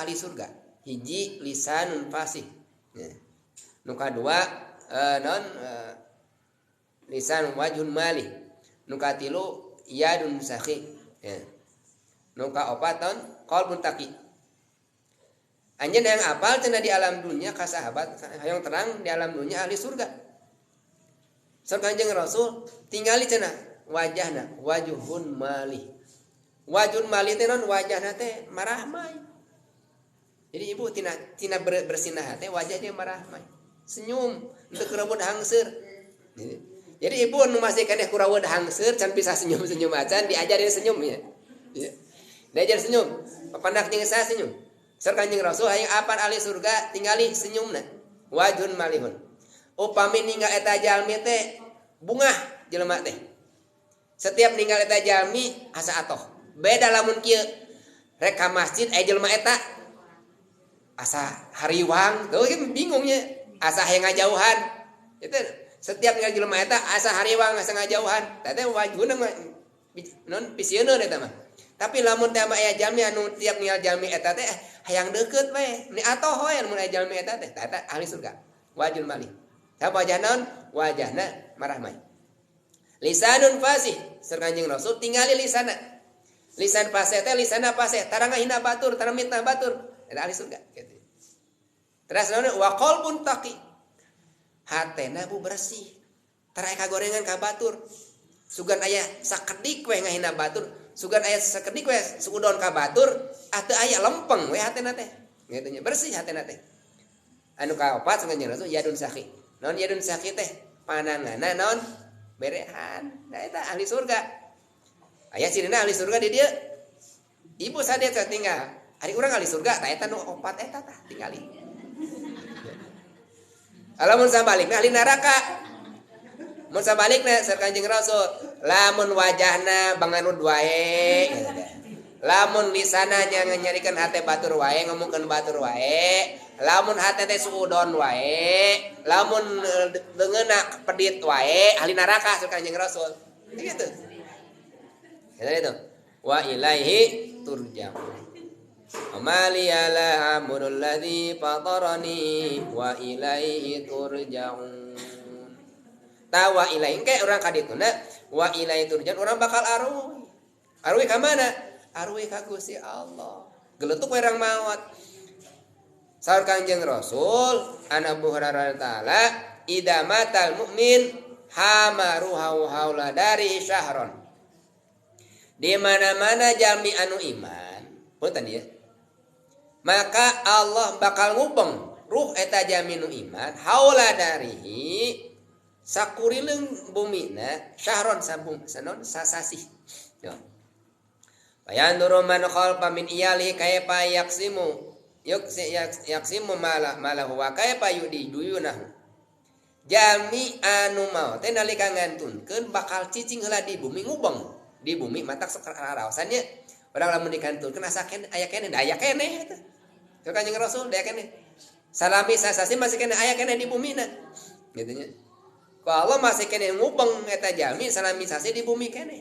ahli surga. Hiji lisanun fasih. Ya. Nu kadua non lisan wajhun malih. Nu katilu yadun sakhi. Ya. Nu kaopat non qalbun taqi. Anjeun yang apal cenah di alam dunia ka sahabat hayang terang di alam dunia ahli surga. Sareng Kanjeng Rasul tingali cenah wajahna wajuhun malih. Wajhun malih teh non wajahna teh marahmai. Jadi ibu tina bersinah teh wajahnya marahmai. Senyum teu keureuweud hangseur. Jadi ibu nu masih keneh kuraweuh hangseur can bisa senyum-senyum acan diajarin senyum ya. Diajar senyum, papandak jeung saha senyum. Sareng Kanjeng Rasul hayang apan ahli surga tingali senyumna. Wajhun malihun. Upami ninggal eta jalmi teh bungah jelema teh. Setiap ninggal eta jalmi asa atoh. Beda lamun kieu rek ka masjid aya jelema eta asa hariwang, tuh bingungnya asa hayang ngajauhan. Itu setiap ninggal jelema eta asa hariwang asa ngajauhan. Teh wajhuna non pisieun eta mah. Tapi lamun teh aya jalmi anu tiap ninggal jalmi eta teh hayang deukeut we. Ni atoh we mun aya jalmi eta teh eta ahli surga. Wajhul malih. Tah wajah naon? Wajahna marahmai. Lisanun fasih. Sareng Kanjeng Rasul tingali lisanna. Lisan fasih teh lisanna fasih, tarang hina batur, tarang mitnah batur. Eta ahli surga gitu. Terus naon? Wa qalbun taqi. Hatena bu bersih. Tara kagorengan ka batur. Sugan aya sakedik we ngahina batur. Sugan aya sakedik we suudon ka batur, teu aya lempeng we hatena teh. Gitu nya bersih hatena teh. Anu kaopat sareng Kanjeng Rasul yadun sakhi. Naon yadun sakhi teh? Pananganna naon? Berehan. Nah eta ahli surga. Aya cirina ahli surga di dieu. Ibu sadaya tinggal. Ari urang ahli surga tah eta nu opat eta tah tingali. Alamun sabalikna ahli neraka. Mun sabalikna sareng Kanjeng Rasul, lamun wajahna banganud wae. Lamun lisana nyarikeun hate batur wae, ngomongkeun batur wae. Lamun hate teh suudon wae, lamun leungeunna pedit wae, ahli neraka sareng Kanjeng Rasul. Gitu. Eta itu. Wa ilaihi turja'un. Amali ala amrul ladzi fatarani wa ilaihi turja'un. Tawa ilaihi ke urang kadituna wa ilaihi turja'un urang bakal aruy. Aruy ka mana? Aruy ka Gusti Allah. Geletuk we urang maot. Saur Kanjeng Rasul an Abu Hurairah taala idza matal mu'min hamaruhu haula dari syahron. Di mana-mana jalmi anu iman, punten ya. Maka Allah bakal ngubeng ruh eta jalmi anu iman haula darihi sakurileung bumina syahron sabum sanon sasasih. Yo. Bayanduru man khalfa min iyali kayfa yaksimu malahu wa kayfa yudiyunahu. Jalmi anu maot teh nalika ngantunkeun bakal cicing heula di bumi ngubeng. Di bumi matak sakaraosannya urang lamun dikantulkeun asa keneh aya keneh da aya keneh eta. Teu Kanjeng Rasul da keneh. Salami sasasi masih keneh aya keneh di bumina. Gitu nya. Ku Allah masih keneh ngubeng eta jalmi salami sasasi di bumi keneh.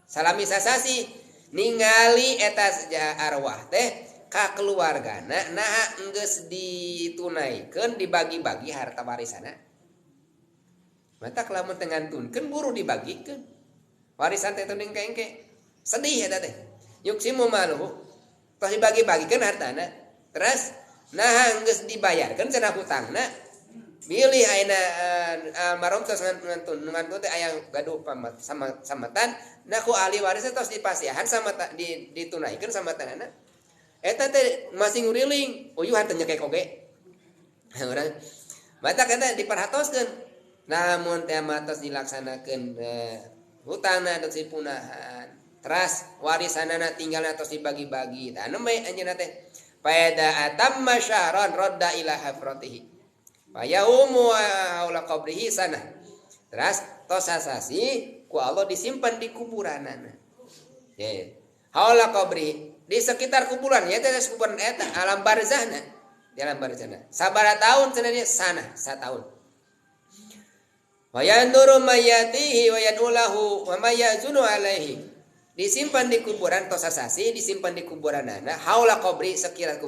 Salami sasasi ningali eta arwah teh ka keluargana nah geus ditunaikeun dibagi-bagi harta warisanna. Matak lamun teu ngantunkeun buru dibagikeun. Warisan teh teuning kengke. Sedih eta teh. Yuksimu maluhu. Tos dibagi-bagikeun hartana. Terus nah geus dibayarkeun cenah hutangna. Milih ayeuna almarhum tos ngantun teh aya gaduh samatan. Nah ku ahli waris tos dipasihan samatan ditunaikeun samatanana. Eta teh masih nguriling. Uyuhan teh nyekek oge. Urang matak eta diperhatoskeun. Namun teh matos dilaksanakeun hutangna tos dipunahan. Teras warisanana tinggalna tos dibagi-bagi. Tah anu bae anjeunna teh faida atamma syahran radda ila hafratihi. Fayahumu haula qabrihi sana. Teras tos sasasi ku Allah disimpan di kuburanana. Ye. Haula qabri di sekitar kuburan ya teh kuburan eta alam barzahna. Di alam barzahna. Sabaraha taun cenah dia sana, 1 tahun. Wa yanduru mayatihi wa yadulahu wa mayazunu alaihi. disimpan di kuburan tosasasi disimpan di kuburan haula qabri sekira kuburan